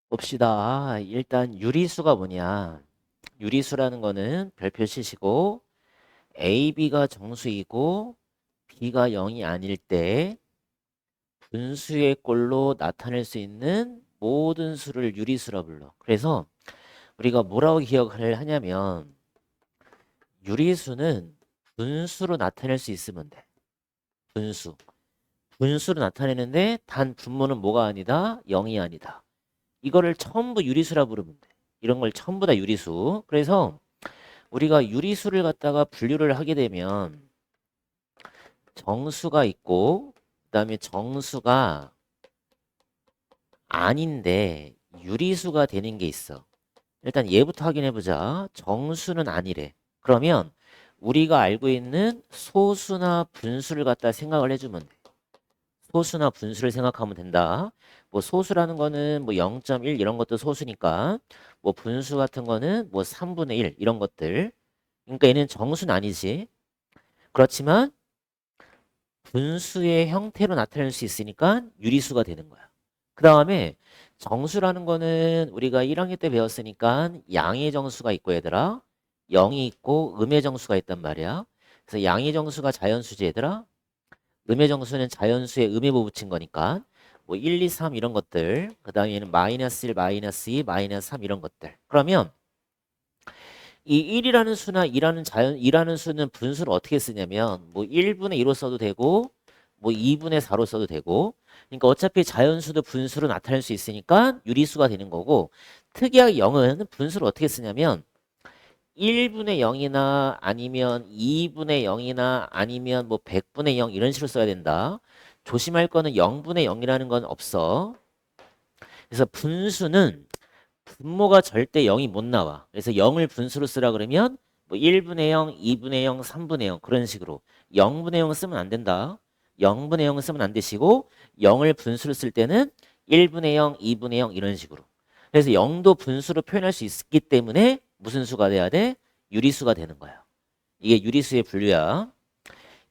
봅시다. 일단 유리수가 뭐냐? 유리수라는 거는 별표 치시고 A, B가 정수이고 B가 0이 아닐 때 분수의 꼴로 나타낼 수 있는 모든 수를 유리수라 불러. 그래서 우리가 뭐라고 기억을 하냐면 유리수는 분수로 나타낼 수 있으면 돼. 분수. 분수로 나타내는데 단 분모는 뭐가 아니다? 0이 아니다. 이거를 전부 유리수라 부르면 돼. 이런 걸 전부 다 유리수. 그래서 우리가 유리수를 갖다가 분류를 하게 되면 정수가 있고 그다음에 정수가 아닌데 유리수가 되는 게 있어. 일단 얘부터 확인해 보자. 정수는 아니래. 그러면 우리가 알고 있는 소수나 분수를 갖다 생각을 해주면 돼. 소수나 분수를 생각하면 된다. 뭐 소수라는 거는 뭐 0.1 이런 것도 소수니까 뭐 분수 같은 거는 뭐 3분의 1 이런 것들. 그러니까 얘는 정수는 아니지. 그렇지만 분수의 형태로 나타낼 수 있으니까 유리수가 되는 거야. 그 다음에 정수라는 거는 우리가 1학년 때 배웠으니까 양의 정수가 있고 얘들아 0이 있고 음의 정수가 있단 말이야. 그래서 양의 정수가 자연수지 얘들아. 음의 정수는 자연수에 음이 붙인 거니까 뭐 1, 2, 3 이런 것들. 그 다음에 얘는 마이너스 1, 마이너스 2, 마이너스 3 이런 것들. 그러면 이 1이라는 수나 2라는 수는 분수를 어떻게 쓰냐면 뭐 1분의 2로 써도 되고 뭐 2분의 4로 써도 되고 그러니까 어차피 자연수도 분수로 나타낼 수 있으니까 유리수가 되는 거고 특이하게 0은 분수를 어떻게 쓰냐면 1분의 0이나 아니면 2분의 0이나 아니면 뭐 100분의 0 이런 식으로 써야 된다. 조심할 거는 0분의 0이라는 건 없어. 그래서 분수는 분모가 절대 0이 못 나와. 그래서 0을 분수로 쓰라 그러면 뭐 1분의 0, 2분의 0, 3분의 0 그런 식으로 0분의 0 쓰면 안 된다. 0분의 0을 쓰면 안 되시고 0을 분수로 쓸 때는 1분의 0, 2분의 0 이런 식으로. 그래서 0도 분수로 표현할 수 있기 때문에 무슨 수가 돼야 돼? 유리수가 되는 거야. 이게 유리수의 분류야.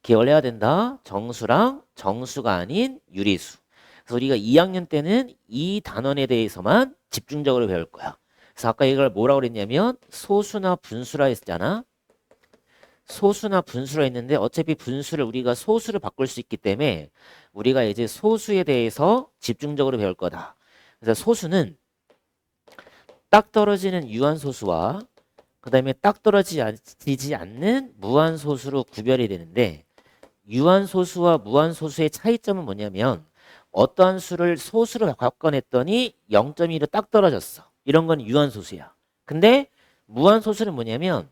기억을 해야 된다. 정수랑 정수가 아닌 유리수. 그래서 우리가 2학년 때는 이 단원에 대해서만 집중적으로 배울 거야. 그래서 아까 이걸 뭐라고 그랬냐면 소수나 분수라 했잖아. 소수나 분수라 했는데 어차피 분수를 우리가 소수를 바꿀 수 있기 때문에 우리가 이제 소수에 대해서 집중적으로 배울 거다. 그래서 소수는 딱 떨어지는 유한소수와 그 다음에 딱 떨어지지 않는 무한소수로 구별이 되는데 유한소수와 무한소수의 차이점은 뭐냐면 어떠한 수를 소수로 바꿔냈더니 0.1로 딱 떨어졌어. 이런 건 유한소수야. 근데 무한소수는 뭐냐면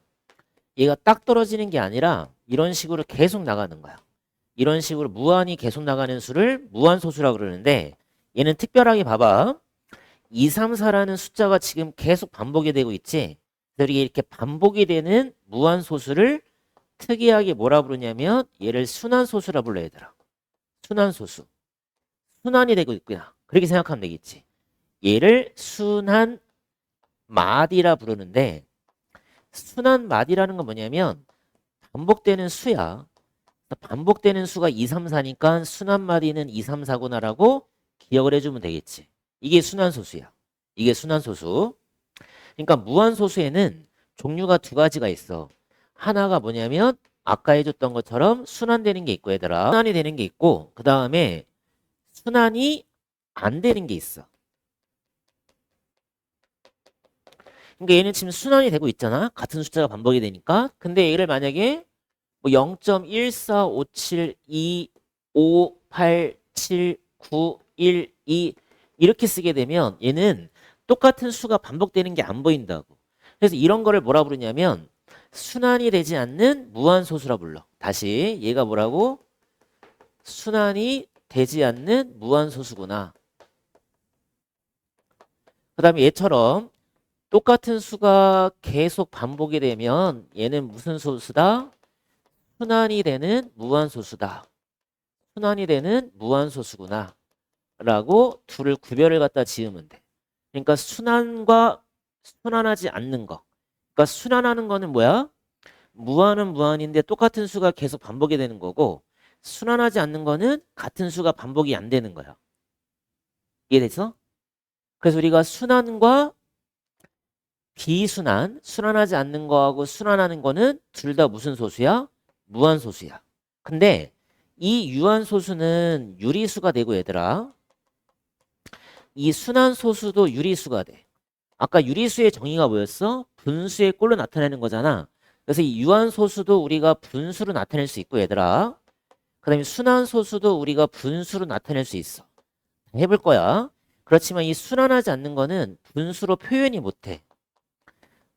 얘가 딱 떨어지는 게 아니라 이런 식으로 계속 나가는 거야. 이런 식으로 무한히 계속 나가는 수를 무한소수라고 그러는데 얘는 특별하게 봐봐. 2, 3, 4라는 숫자가 지금 계속 반복이 되고 있지. 그래서 이렇게 반복이 되는 무한소수를 특이하게 뭐라 부르냐면 얘를 순환소수라 불러 얘들아. 순환소수. 순환이 되고 있구나. 그렇게 생각하면 되겠지. 얘를 순환마디라 부르는데 순환마디라는 건 뭐냐면 반복되는 수야. 반복되는 수가 2, 3, 4니까 순환마디는 2, 3, 4구나라고 기억을 해주면 되겠지. 이게 순환소수야. 이게 순환소수. 그러니까 무한소수에는 종류가 두 가지가 있어. 하나가 뭐냐면 아까 해줬던 것처럼 순환되는 게 있고 얘들아. 순환이 되는 게 있고 그 다음에 순환이 안 되는 게 있어. 그러니까 얘는 지금 순환이 되고 있잖아. 같은 숫자가 반복이 되니까. 근데 얘를 만약에 뭐 0.14572587912 이렇게 쓰게 되면 얘는 똑같은 수가 반복되는 게 안 보인다고. 그래서 이런 거를 뭐라 부르냐면 순환이 되지 않는 무한소수라 불러. 다시 얘가 뭐라고? 순환이 되지 않는 무한소수구나. 그 다음에 얘처럼 똑같은 수가 계속 반복이 되면 얘는 무슨 소수다? 순환이 되는 무한소수다. 순환이 되는 무한소수구나. 라고 둘을 구별을 갖다 지으면 돼. 그러니까 순환과 순환하지 않는 거. 그러니까 순환하는 거는 뭐야? 무한은 무한인데 똑같은 수가 계속 반복이 되는 거고 순환하지 않는 거는 같은 수가 반복이 안 되는 거야. 이해됐어? 그래서 우리가 순환과 비순환, 순환하지 않는 거하고 순환하는 거는 둘 다 무슨 소수야? 무한소수야. 근데 이 유한소수는 유리수가 되고 얘들아, 이 순환소수도 유리수가 돼. 아까 유리수의 정의가 뭐였어? 분수의 꼴로 나타내는 거잖아. 그래서 이 유한소수도 우리가 분수로 나타낼 수 있고 얘들아, 그 다음에 순환소수도 우리가 분수로 나타낼 수 있어. 해볼 거야. 그렇지만 이 순환하지 않는 거는 분수로 표현이 못해.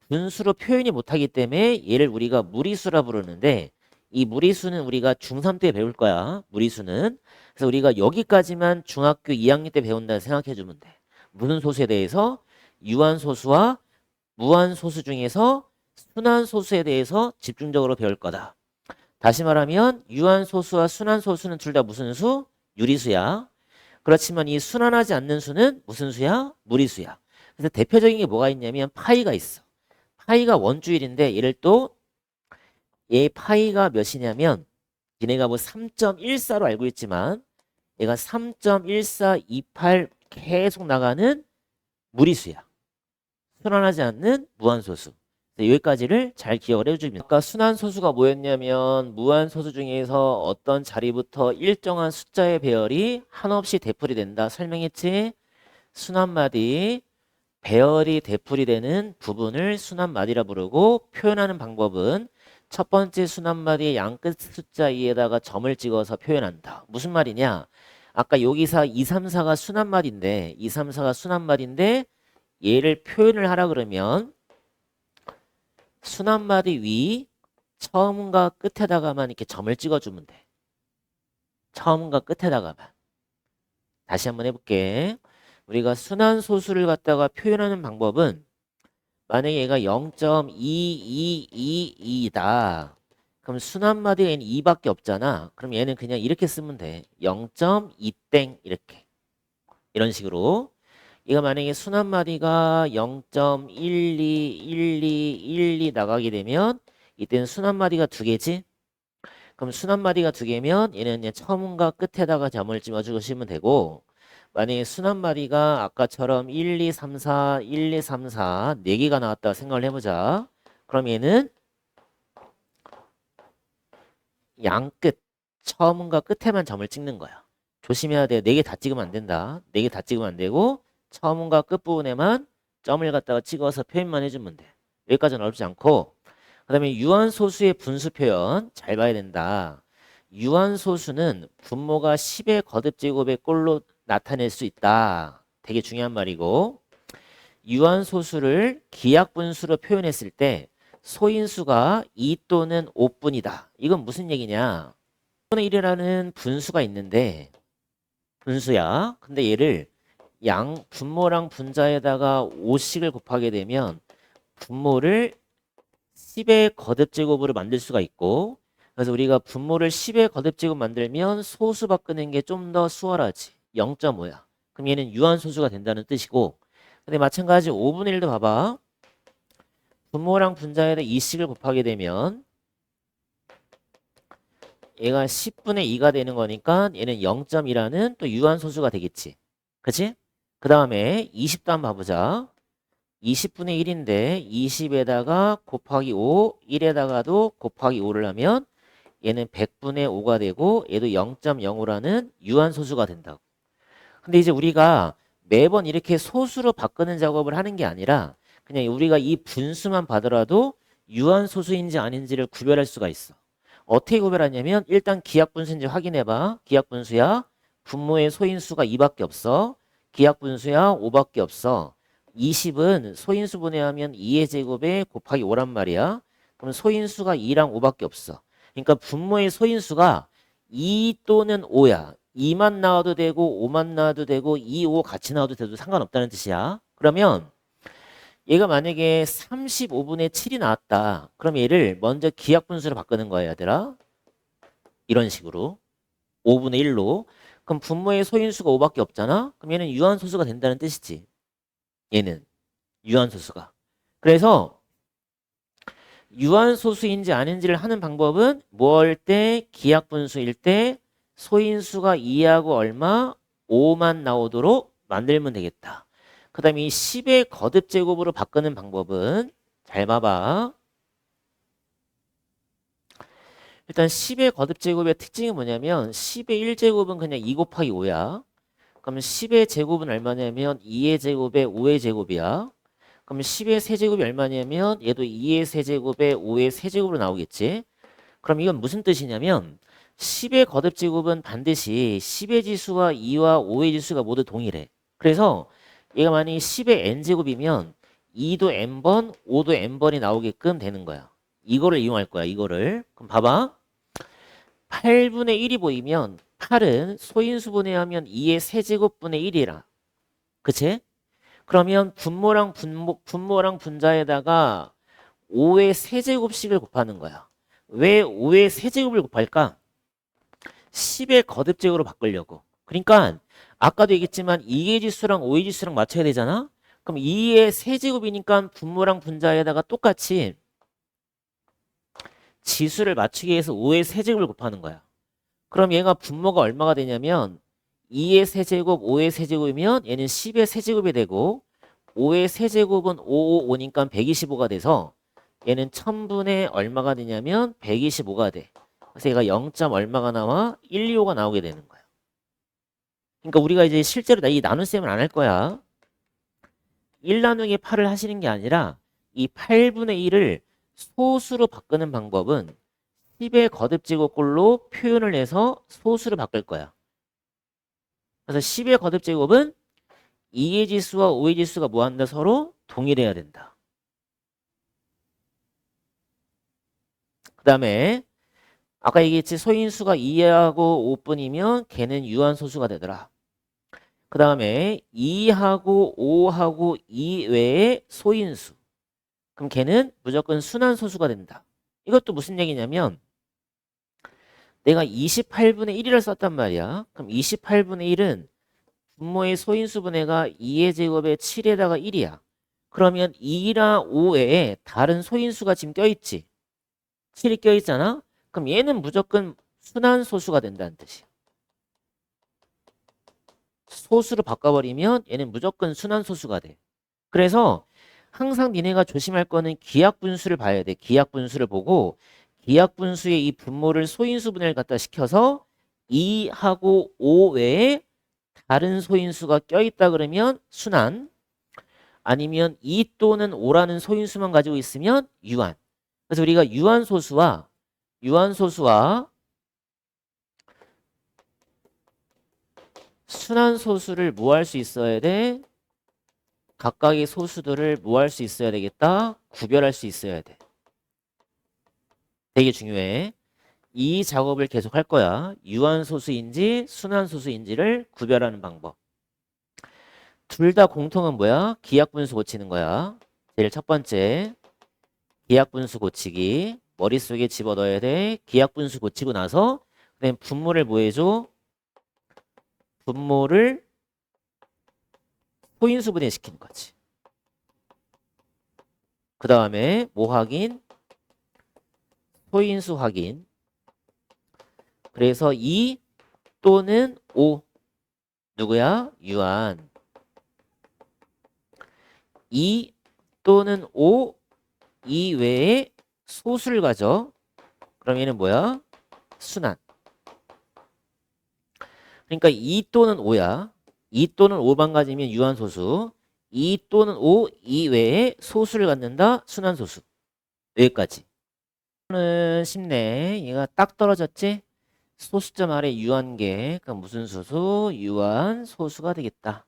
분수로 표현이 못하기 때문에 얘를 우리가 무리수라 부르는데, 이 무리수는 우리가 중3 때 배울 거야. 무리수는. 그래서 우리가 여기까지만 중학교 2학년 때 배운다 생각해 주면 돼. 무슨 소수에 대해서? 유한소수와 무한소수 중에서 순환소수에 대해서 집중적으로 배울 거다. 다시 말하면 유한소수와 순환소수는 둘 다 무슨 수? 유리수야. 그렇지만 이 순환하지 않는 수는 무슨 수야? 무리수야. 그래서 대표적인 게 뭐가 있냐면 파이가 있어. 파이가 원주율인데 얘를 또 얘 파이가 몇이냐면 얘네가 뭐 3.14로 알고 있지만 얘가 3.1428 계속 나가는 무리수야. 순환하지 않는 무한소수. 여기까지를 잘 기억을 해줍니다. 아까 순환소수가 뭐였냐면 무한소수 중에서 어떤 자리부터 일정한 숫자의 배열이 한없이 대풀이 된다 설명했지. 순환마디 배열이 대풀이 되는 부분을 순환마디라 부르고, 표현하는 방법은 첫 번째 순환마디의 양끝 숫자 2에다가 점을 찍어서 표현한다. 무슨 말이냐? 아까 여기서 2, 3, 4가 순환마디인데 2, 3, 4가 순환마디인데 얘를 표현을 하라 그러면 순환마디 위 처음과 끝에다가만 이렇게 점을 찍어주면 돼. 처음과 끝에다가만. 다시 한번 해볼게. 우리가 순환소수를 갖다가 표현하는 방법은 만약에 얘가 0.2222다. 그럼 순환마디에 얘는 2밖에 없잖아. 그럼 얘는 그냥 이렇게 쓰면 돼. 0.2땡 이렇게. 이런 식으로. 얘가 만약에 순환마디가 0.121212 나가게 되면 이때는 순환마디가 두 개지. 그럼 순환마디가 두 개면 얘는 그냥 처음과 끝에다가 점을 찍어주시면 되고, 만약에 순환마디가 아까처럼 1, 2, 3, 4, 1, 2, 3, 4 4개가 나왔다고 생각을 해보자. 그럼 얘는 양끝 처음과 끝에만 점을 찍는 거야. 조심해야 돼. 4개 다 찍으면 안 된다. 4개 다 찍으면 안 되고 처음과 끝부분에만 점을 갖다가 찍어서 표현만 해주면 돼. 여기까지는 어렵지 않고, 그 다음에 유한소수의 분수 표현 잘 봐야 된다. 유한소수는 분모가 10의 거듭제곱의 꼴로 나타낼 수 있다. 되게 중요한 말이고, 유한소수를 기하분수로 표현했을 때 소인수가 2 또는 5뿐이다. 이건 무슨 얘기냐? 5분의 1이라는 분수가 있는데, 분수야. 근데 얘를 분모랑 분자에다가 5씩을 곱하게 되면 분모를 10의 거듭제곱으로 만들 수가 있고, 그래서 우리가 분모를 10의 거듭제곱 만들면 소수 바꾸는 게 좀 더 수월하지. 0.5야. 그럼 얘는 유한소수가 된다는 뜻이고, 근데 마찬가지 5분의 1도 봐봐. 분모랑 분자에다 2씩을 곱하게 되면 얘가 10분의 2가 되는 거니까 얘는 0.2라는 또 유한소수가 되겠지. 그치? 그 다음에 20도 한번 봐보자. 20분의 1인데 20에다가 곱하기 5, 1에다가도 곱하기 5를 하면 얘는 100분의 5가 되고 얘도 0.05라는 유한소수가 된다고. 근데 이제 우리가 매번 이렇게 소수로 바꾸는 작업을 하는 게 아니라 그냥 우리가 이 분수만 봐더라도 유한소수인지 아닌지를 구별할 수가 있어. 어떻게 구별하냐면 일단 기하분수인지 확인해봐. 기하분수야. 분모의 소인수가 2밖에 없어. 기하분수야. 5밖에 없어. 20은 소인수 분해하면 2의 제곱에 곱하기 5란 말이야. 그럼 소인수가 2랑 5밖에 없어. 그러니까 분모의 소인수가 2 또는 5야. 2만 나와도 되고 5만 나와도 되고 2, 5 같이 나와도 돼도 상관없다는 뜻이야. 그러면 얘가 만약에 35분의 7이 나왔다. 그럼 얘를 먼저 기하분수로 바꾸는 거야, 얘들아. 이런 식으로. 5분의 1로. 그럼 분모의 소인수가 5밖에 없잖아. 그럼 얘는 유한소수가 된다는 뜻이지. 얘는 유한소수가. 그래서 유한소수인지 아닌지를 하는 방법은 뭐 할 때? 기하분수일 때 소인수가 2하고 얼마? 5만 나오도록 만들면 되겠다. 그 다음에 이 10의 거듭 제곱으로 바꾸는 방법은 잘 봐봐. 일단 10의 거듭 제곱의 특징이 뭐냐면 10의 1제곱은 그냥 2 곱하기 5야. 그러면 10의 제곱은 얼마냐면 2의 제곱에 5의 제곱이야. 그러면 10의 세제곱이 얼마냐면 얘도 2의 세제곱에 5의 세제곱으로 나오겠지. 그럼 이건 무슨 뜻이냐면 10의 거듭 제곱은 반드시 10의 지수와 2와 5의 지수가 모두 동일해. 그래서 얘가 만약에 10의 n제곱이면 2도 n번, 5도 n번이 나오게끔 되는 거야. 이거를 이용할 거야. 이거를. 그럼 봐봐. 8분의 1이 보이면 8은 소인수분해 하면 2의 세제곱분의 1이라. 그치? 그러면 분모랑 분자에다가 5의 세제곱씩을 곱하는 거야. 왜 5의 세제곱을 곱할까? 10의 거듭제곱으로 바꾸려고. 그러니까 아까도 얘기했지만 2의 지수랑 5의 지수랑 맞춰야 되잖아? 그럼 2의 세제곱이니까 분모랑 분자에다가 똑같이 지수를 맞추기 위해서 5의 세제곱을 곱하는 거야. 그럼 얘가 분모가 얼마가 되냐면 2의 세제곱, 5의 세제곱이면 얘는 10의 세제곱이 되고 5의 세제곱은 5, 5니까 125가 돼서 얘는 1000분의 얼마가 되냐면 125가 돼. 그래서 얘가 0. 얼마가 나와? 125가 나오게 되는 거야. 그러니까 우리가 이제 실제로 이 나눗셈을 안 할 거야. 1 나누기 8을 하시는 게 아니라 이 8분의 1을 소수로 바꾸는 방법은 10의 거듭제곱꼴로 표현을 해서 소수로 바꿀 거야. 그래서 10의 거듭제곱은 2의 지수와 5의 지수가 뭐한다? 서로 동일해야 된다. 그 다음에 아까 얘기했지 소인수가 2하고 5뿐이면 걔는 유한소수가 되더라. 그 다음에 2하고 5하고 2 외에 소인수. 그럼 걔는 무조건 순환소수가 된다. 이것도 무슨 얘기냐면 내가 28분의 1이를 썼단 말이야. 그럼 28분의 1은 분모의 소인수분해가 2의 제곱에 7에다가 1이야. 그러면 2랑 5 외에 다른 소인수가 지금 껴있지. 7이 껴있잖아. 그럼 얘는 무조건 순환소수가 된다는 뜻이야. 소수로 바꿔버리면 얘는 무조건 순환소수가 돼. 그래서 항상 니네가 조심할 거는 기하분수를 봐야 돼. 기하분수를 보고 기하분수의 이 분모를 소인수분해를 갖다 시켜서 2하고 5 외에 다른 소인수가 껴있다 그러면 순환, 아니면 2 또는 5라는 소인수만 가지고 있으면 유한. 그래서 우리가 유한소수와 순환소수를 뭐 할 수 있어야 돼? 각각의 소수들을 뭐 할 수 있어야 되겠다? 구별할 수 있어야 돼. 되게 중요해. 이 작업을 계속 할 거야. 유한소수인지 순환소수인지를 구별하는 방법. 둘 다 공통은 뭐야? 기하분수 고치는 거야. 제일 첫 번째 기하분수 고치기. 머릿속에 집어넣어야 돼. 기하분수 고치고 나서 그다음에 분모를 뭐 해줘? 분모를 소인수분해 시키는 거지. 그 다음에 뭐 확인? 소인수 확인. 그래서 2 또는 5 누구야? 유한. 2 또는 5 이외에 소수를 가져. 그럼 얘는 뭐야? 순환. 그러니까 2 또는 5야. 2 또는 5만 가지면 유한소수. 2 또는 5 이외에 소수를 갖는다. 순환소수. 여기까지. 이거는 쉽네. 얘가 딱 떨어졌지? 소수점 아래 유한계. 그럼 무슨 소수? 유한소수가 되겠다.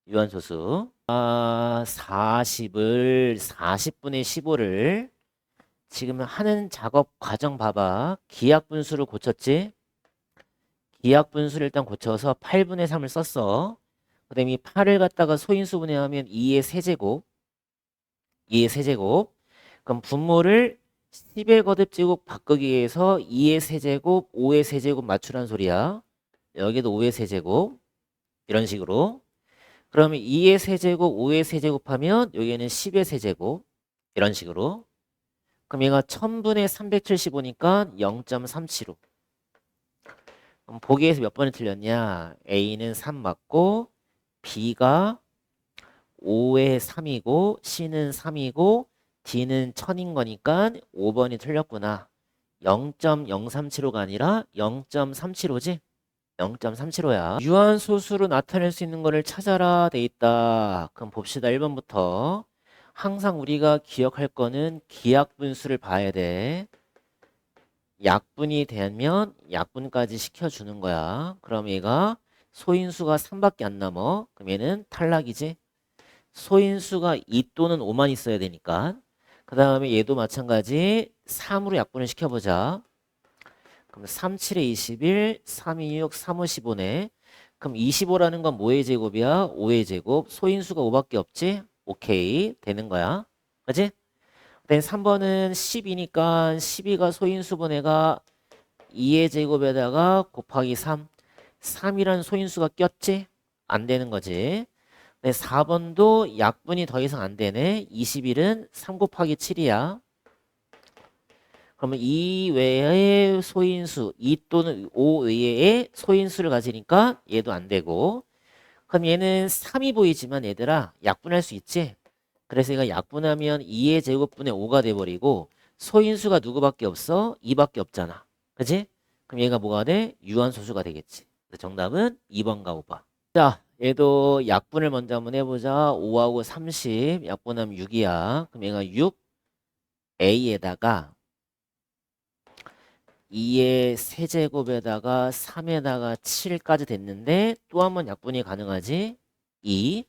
유한소수. 40분의 15를 지금 하는 작업 과정 봐봐. 기하분수를 고쳤지? 기하분수를 일단 고쳐서 8분의 3을 썼어. 그 다음에 이 8을 갖다가 소인수분해하면 2의 세제곱. 2의 세제곱. 그럼 분모를 10의 거듭제곱 바꾸기 위해서 2의 세제곱, 5의 세제곱 맞추란 소리야. 여기도 5의 세제곱. 이런 식으로. 그러면 2의 세제곱, 5의 세제곱 하면 여기에는 10의 세제곱. 이런 식으로. 그럼 얘가 1000분의 375니까 0.375. 그럼 보기에서 몇 번이 틀렸냐? A는 3 맞고 B가 5에 3이고 C는 3이고 D는 1000인 거니까 5번이 틀렸구나. 0.037호가 아니라 0.375지? 0.375야. 유한소수로 나타낼 수 있는 거를 찾아라 돼 있다. 그럼 봅시다. 1번부터. 항상 우리가 기억할 거는 기약분수를 봐야 돼. 약분이 되면 약분까지 시켜주는 거야. 그럼 얘가 소인수가 3밖에 안 남어. 그럼 얘는 탈락이지. 소인수가 2 또는 5만 있어야 되니까. 그 다음에 얘도 마찬가지 3으로 약분을 시켜보자. 그럼 3, 7에 21, 3, 2, 6, 3, 5, 15네. 그럼 25라는 건 뭐의 제곱이야? 5의 제곱. 소인수가 5밖에 없지? 오케이. 되는 거야. 그치? 그다음에 3번은 10이니까 12가 소인수분 애가 2의 제곱에다가 곱하기 3. 3이란 소인수가 꼈지? 안 되는 거지. 네, 4번도 약분이 더 이상 안 되네. 21은 3 곱하기 7이야. 그러면 2 외의 소인수, 2 또는 5 외의 소인수를 가지니까 얘도 안 되고. 그럼 얘는 3이 보이지만 얘들아 약분할 수 있지? 그래서 얘가 약분하면 2의 제곱분의 5가 돼버리고 소인수가 누구밖에 없어? 2밖에 없잖아. 그치? 그럼 얘가 뭐가 돼? 유한소수가 되겠지. 그래서 정답은 2번과 5번. 자, 얘도 약분을 먼저 한번 해보자. 5하고 30, 약분하면 6이야. 그럼 얘가 6A에다가 2의 세제곱에다가 3에다가 7까지 됐는데 또 한 번 약분이 가능하지? 2.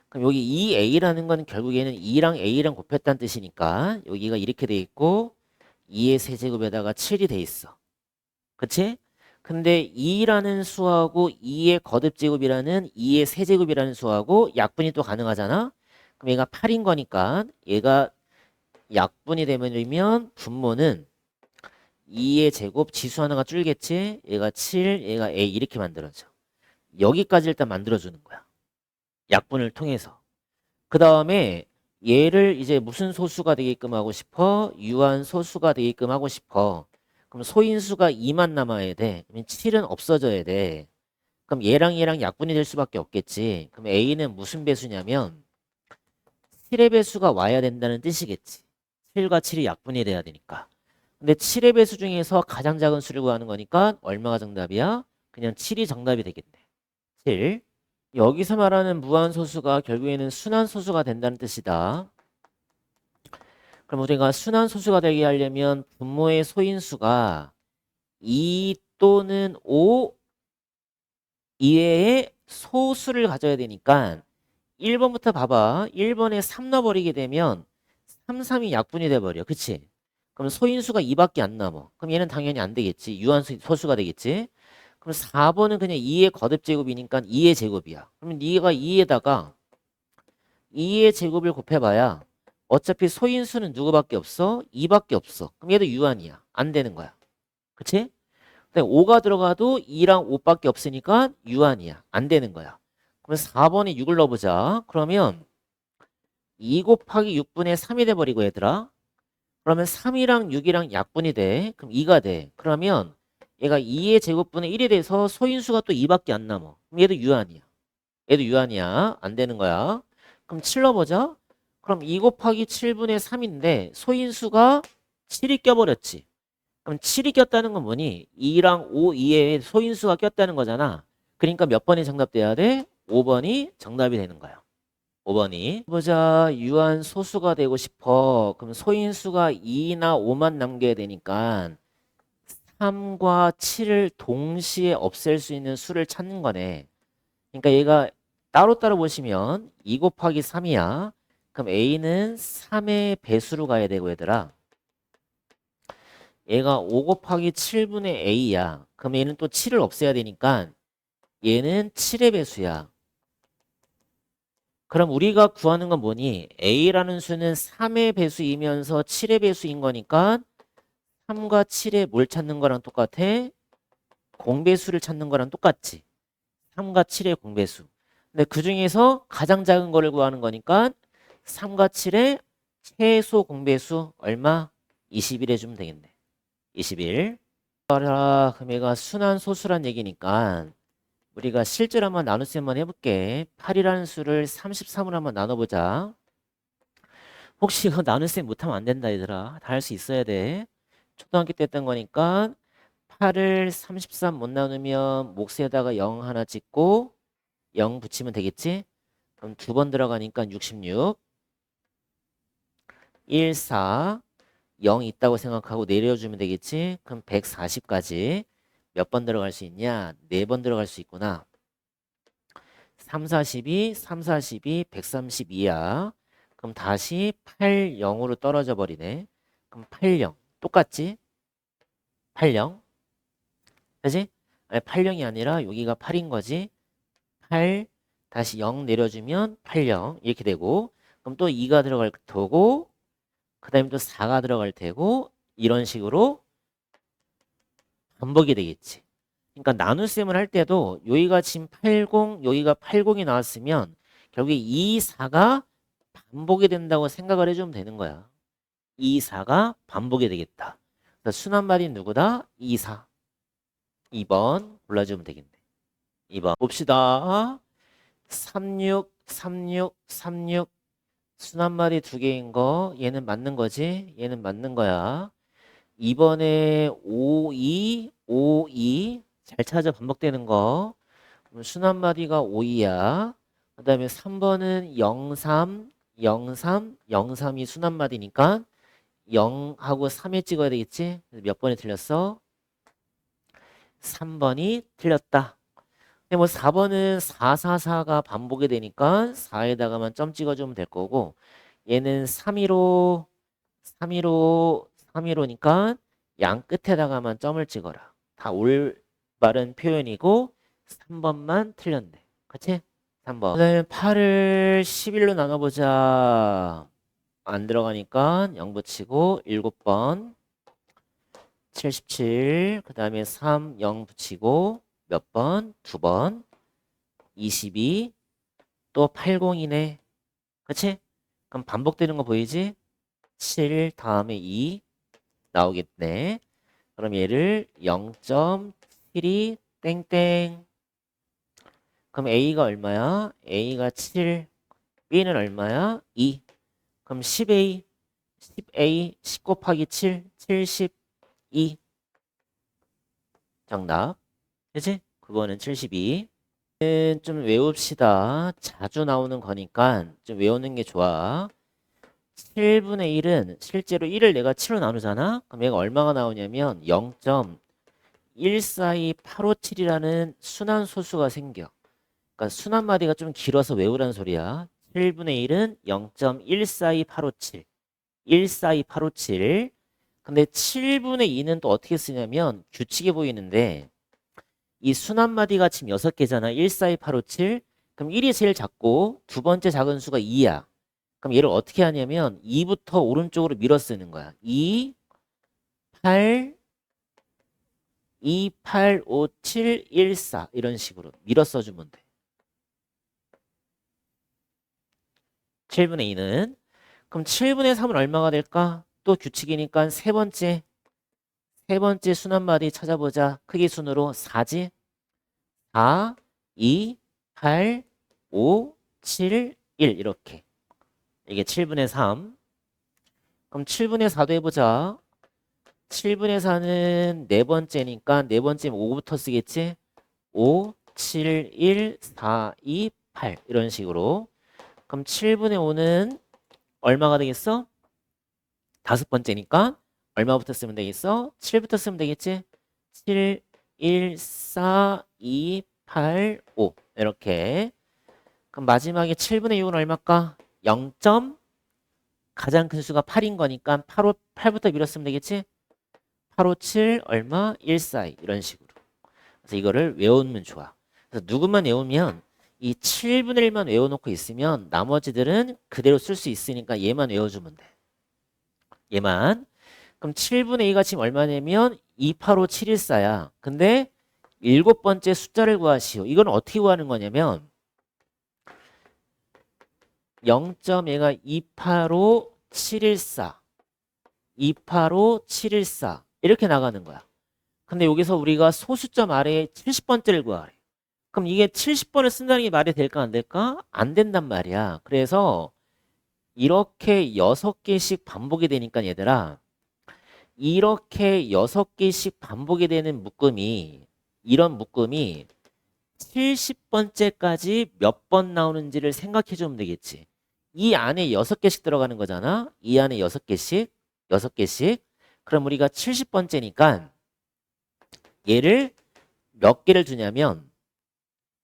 그럼 여기 2A라는 건 결국에는 2랑 A랑 곱했다는 뜻이니까 여기가 이렇게 돼 있고 2의 세제곱에다가 7이 돼 있어. 그치? 근데 2라는 수하고 2의 거듭제곱이라는 2의 세제곱이라는 수하고 약분이 또 가능하잖아? 그럼 얘가 8인 거니까 얘가 약분이 되면 분모는 2의 제곱 지수 하나가 줄겠지? 얘가 7, 얘가 A 이렇게 만들어져. 여기까지 일단 만들어주는 거야. 약분을 통해서. 그 다음에 얘를 이제 무슨 소수가 되게끔 하고 싶어? 유한 소수가 되게끔 하고 싶어. 그럼 소인수가 2만 남아야 돼. 그러면 7은 없어져야 돼. 그럼 얘랑 약분이 될 수밖에 없겠지. 그럼 A는 무슨 배수냐면 7의 배수가 와야 된다는 뜻이겠지. 7과 7이 약분이 돼야 되니까. 근데 7의 배수 중에서 가장 작은 수를 구하는 거니까 얼마가 정답이야? 그냥 7이 정답이 되겠네. 7. 여기서 말하는 무한소수가 결국에는 순환소수가 된다는 뜻이다. 그럼 우리가 순환소수가 되게 하려면 분모의 소인수가 2 또는 5 이외의 소수를 가져야 되니까 1번부터 봐봐. 1번에 3 넣어버리게 되면 3, 3이 약분이 돼버려. 그치? 그럼 소인수가 2밖에 안 남아. 그럼 얘는 당연히 안 되겠지. 유한소수가 되겠지. 그럼 4번은 그냥 2의 거듭제곱이니까 2의 제곱이야. 그러면 네가 2에다가 2의 제곱을 곱해봐야 어차피 소인수는 누구밖에 없어? 2밖에 없어. 그럼 얘도 유한이야. 안 되는 거야. 그치? 근데 5가 들어가도 2랑 5밖에 없으니까 유한이야. 안 되는 거야. 그럼 4번에 6을 넣어보자. 그러면 2 곱하기 6분의 3이 돼버리고 얘들아. 그러면 3이랑 6이랑 약분이 돼. 그럼 2가 돼. 그러면 얘가 2의 제곱분의 1이 돼서 소인수가 또 2밖에 안 남아. 그럼 얘도 유한이야. 얘도 유한이야. 안 되는 거야. 그럼 7 넣어보자. 그럼 2 곱하기 7분의 3인데 소인수가 7이 껴버렸지. 그럼 7이 꼈다는 건 뭐니? 2랑 5 이외에 소인수가 꼈다는 거잖아. 그러니까 몇 번이 정답 돼야 돼? 5번이 정답이 되는 거야. 5번이. 보자. 유한 소수가 되고 싶어. 그럼 소인수가 2나 5만 남겨야 되니까 3과 7을 동시에 없앨 수 있는 수를 찾는 거네. 그러니까 얘가 따로따로 보시면 2 곱하기 3이야. 그럼 A는 3의 배수로 가야 되고 얘들아. 얘가 5 곱하기 7분의 A야. 그럼 얘는 또 7을 없애야 되니까 얘는 7의 배수야. 그럼 우리가 구하는 건 뭐니? A라는 수는 3의 배수이면서 7의 배수인 거니까 3과 7의 뭘 찾는 거랑 똑같아? 공배수를 찾는 거랑 똑같지. 3과 7의 공배수. 근데 그 중에서 가장 작은 거를 구하는 거니까 3과 7의 최소 공배수 얼마? 21 해주면 되겠네. 21. 그럼 얘가 순환소수란 얘기니까 우리가 실제로 한번 나눗셈 한번 해볼게. 8이라는 수를 33으로 한번 나눠보자. 혹시 이거 나눗셈 못하면 안 된다 얘들아. 다 할 수 있어야 돼. 초등학교 때 했던 거니까 8을 33 못 나누면 몫에다가 0 하나 찍고 0 붙이면 되겠지? 그럼 두 번 들어가니까 66 1, 4 0 있다고 생각하고 내려주면 되겠지? 그럼 140까지 몇 번 들어갈 수 있냐? 4번 들어갈 수 있구나. 3, 42, 3, 42, 132야. 그럼 다시 8, 0으로 떨어져 버리네. 그럼 8, 0. 똑같지? 8, 0. 그지? 아니, 8, 0이 아니라 여기가 8인 거지. 8, 다시 0 내려주면 8, 0. 이렇게 되고. 그럼 또 2가 들어갈 테고, 그 다음에 또 4가 들어갈 테고, 이런 식으로 반복이 되겠지. 그러니까 나눗셈을 할 때도 여기가 지금 80, 여기가 80이 나왔으면 결국에 2, 4가 반복이 된다고 생각을 해주면 되는 거야. 2, 4가 반복이 되겠다. 그래서 순한말이 누구다? 2, 4. 2번 골라주면 되겠네. 2번 봅시다. 36, 36, 36. 순한말이 두 개인 거 얘는 맞는 거지? 얘는 맞는 거야. 2번에 5, 2, 5, 2. 잘 찾아 반복되는 거. 순한마디가 5이야. 그 다음에 3번은 03, 03, 03이 순한마디니까 0하고 3에 찍어야 되겠지? 몇 번이 틀렸어? 3번이 틀렸다. 근데 뭐 4번은 444가 반복이 되니까 4에다가만 점 찍어주면 될 거고 얘는 315, 315, 315니까 양 끝에다가만 점을 찍어라. 다 올바른 표현이고 3번만 틀렸네. 그치? 3번. 그 다음에 8을 11로 나눠보자. 안 들어가니까 0 붙이고 7번 77. 그 다음에 3, 0 붙이고 몇 번? 2번 22. 또 80이네. 그치? 그럼 반복되는 거 보이지? 7 다음에 2 나오겠네. 그럼 얘를 0.72 땡땡. 그럼 A가 얼마야? A가 7. B는 얼마야? 2. 그럼 10A. 10A 10 곱하기 7. 72. 정답. 그치? 그거는 72. 좀 외웁시다. 자주 나오는 거니까 좀 외우는 게 좋아. 7분의 1은 실제로 1을 내가 7로 나누잖아? 그럼 얘가 얼마가 나오냐면 0.14287이라는 순한 소수가 생겨. 그러니까 순한 마디가 좀 길어서 외우라는 소리야. 7분의 1은 0.14287. 14287. 근데 7분의 2는 또 어떻게 쓰냐면 규칙이 보이는데 이 순한 마디가 지금 6개잖아. 14287. 그럼 1이 제일 작고 두 번째 작은 수가 2야. 그럼 얘를 어떻게 하냐면 2부터 오른쪽으로 밀어 쓰는 거야. 2, 8, 2, 8, 5, 7, 1, 4 이런 식으로 밀어 써주면 돼. 7분의 2는 그럼 7분의 3은 얼마가 될까? 또 규칙이니까 세 번째 순한 마디 찾아보자. 크기 순으로 4지? 4, 2, 8, 5, 7, 1 이렇게. 이게 7분의 3. 그럼 7분의 4도 해보자. 7분의 4는 네 번째니까 네 번째면 5부터 쓰겠지? 5, 7, 1, 4, 2, 8 이런 식으로. 그럼 7분의 5는 얼마가 되겠어? 다섯 번째니까 얼마부터 쓰면 되겠어? 7부터 쓰면 되겠지? 7, 1, 4, 2, 8, 5 이렇게. 그럼 마지막에 7분의 6은 얼마일까? 0. 가장 큰 수가 8인 거니까 8부터 밀었으면 되겠지? 8, 5, 7 얼마? 1, 4, 2 이런 식으로. 그래서 이거를 외우면 좋아. 그래서 누구만 외우면 이 7분의 1만 외워놓고 있으면 나머지들은 그대로 쓸 수 있으니까 얘만 외워주면 돼. 얘만. 그럼 7분의 2가 지금 얼마냐면 2, 8, 5, 7, 1, 4야. 근데 일곱 번째 숫자를 구하시오. 이건 어떻게 구하는 거냐면 0.얘가 285, 714, 285, 714 이렇게 나가는 거야. 근데 여기서 우리가 소수점 아래에 70번째를 구하래. 그럼 이게 70번을 쓴다는 게 말이 될까 안 될까? 안 된단 말이야. 그래서 이렇게 6개씩 반복이 되니까 얘들아, 이렇게 6개씩 반복이 되는 묶음이, 이런 묶음이 70번째까지 몇 번 나오는지를 생각해 주면 되겠지. 이 안에 6개씩 들어가는 거잖아. 이 안에 6개씩, 6개씩. 그럼 우리가 70번째니까 얘를 몇 개를 두냐면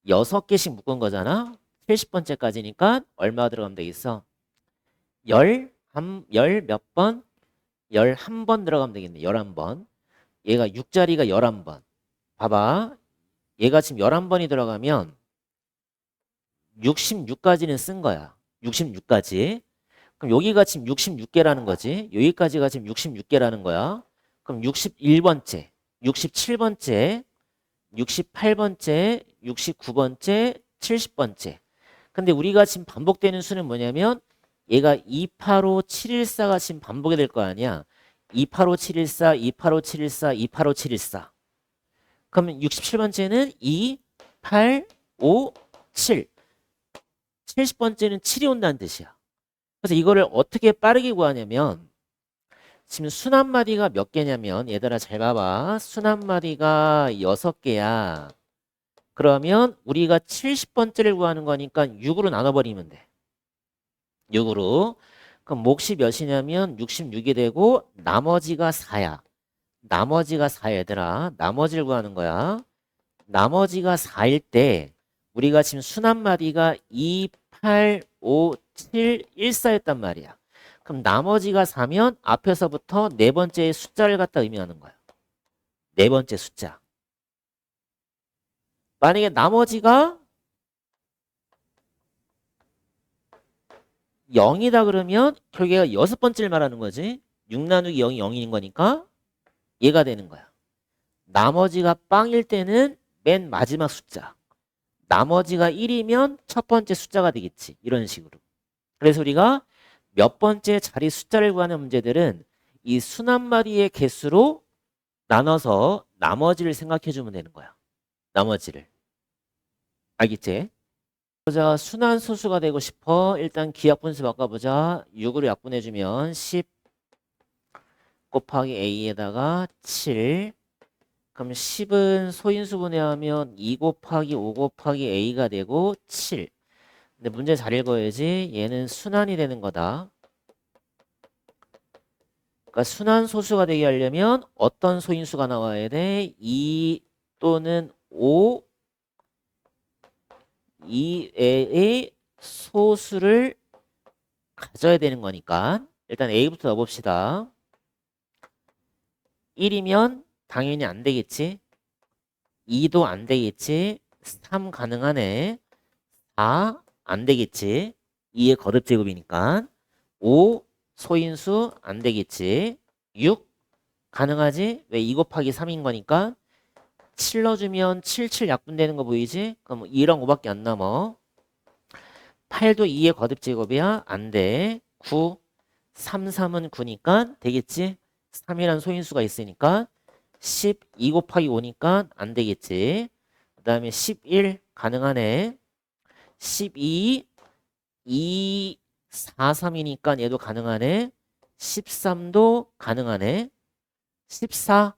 6개씩 묶은 거잖아. 70번째까지니까 얼마 들어가면 되겠어? 열 몇 번? 11번 들어가면 되겠네. 11번. 얘가 6자리가 11번. 봐봐. 얘가 지금 11번이 들어가면 66까지는 쓴 거야. 66까지. 그럼 여기가 지금 66개라는 거지. 여기까지가 지금 66개라는 거야. 그럼 61번째, 67번째, 68번째, 69번째, 70번째. 근데 우리가 지금 반복되는 수는 뭐냐면 얘가 285714가 지금 반복이 될 거 아니야. 285714, 285714, 285714. 그러면 67번째는 2, 8, 5, 7. 70번째는 7이 온다는 뜻이야. 그래서 이거를 어떻게 빠르게 구하냐면 지금 순 한 마디가 몇 개냐면 얘들아 잘 봐봐. 순 한 마디가 6개야. 그러면 우리가 70번째를 구하는 거니까 6으로 나눠버리면 돼. 6으로. 그럼 몫이 몇이냐면 66이 되고 나머지가 4야. 나머지가 4 얘들아. 나머지를 구하는 거야. 나머지가 4일 때 우리가 지금 순 한 마디가 2, 8, 5, 7, 1, 4였단 말이야. 그럼 나머지가 4면 앞에서부터 네 번째의 숫자를 갖다 의미하는 거야. 네 번째 숫자. 만약에 나머지가 0이다 그러면 결국에 여섯 번째를 말하는 거지. 6 나누기 0이 0인 거니까 얘가 되는 거야. 나머지가 빵일 때는 맨 마지막 숫자. 나머지가 1이면 첫 번째 숫자가 되겠지. 이런 식으로. 그래서 우리가 몇 번째 자리 숫자를 구하는 문제들은 이 순 한 마디의 개수로 나눠서 나머지를 생각해 주면 되는 거야. 나머지를. 알겠지? 보자. 순한 소수가 되고 싶어. 일단 기하분수 바꿔보자. 6으로 약분해주면 10 곱하기 a에다가 7. 그럼 10은 소인수분해하면 2 곱하기 5 곱하기 a가 되고 7. 근데 문제 잘 읽어야지. 얘는 순환이 되는 거다. 그러니까 순환 소수가 되게 하려면 어떤 소인수가 나와야 돼? 2 또는 5 이외의 소수를 가져야 되는 거니까 일단 A부터 넣어봅시다. 1이면 당연히 안 되겠지. 2도 안 되겠지. 3 가능하네. 4 안 되겠지. 2의 거듭 제곱이니까. 5 소인수 안 되겠지. 6 가능하지. 왜 2 곱하기 3인 거니까. 7 넣어주면 7, 7 약분되는 거 보이지? 그럼 2랑 5밖에 안 남아. 8도 2의 거듭 제곱이야? 안 돼. 9, 3, 3은 9니까 되겠지? 3이란 소인수가 있으니까 12 곱하기 5니까 안 되겠지? 그 다음에 11 가능하네. 12, 2, 4, 3이니까 얘도 가능하네. 13도 가능하네. 14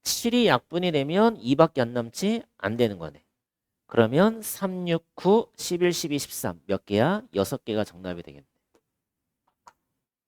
7이 약분이 되면 2밖에 안 남지? 안 되는 거네. 그러면 3, 6, 9, 11, 12, 13 몇 개야? 6개가 정답이 되겠네.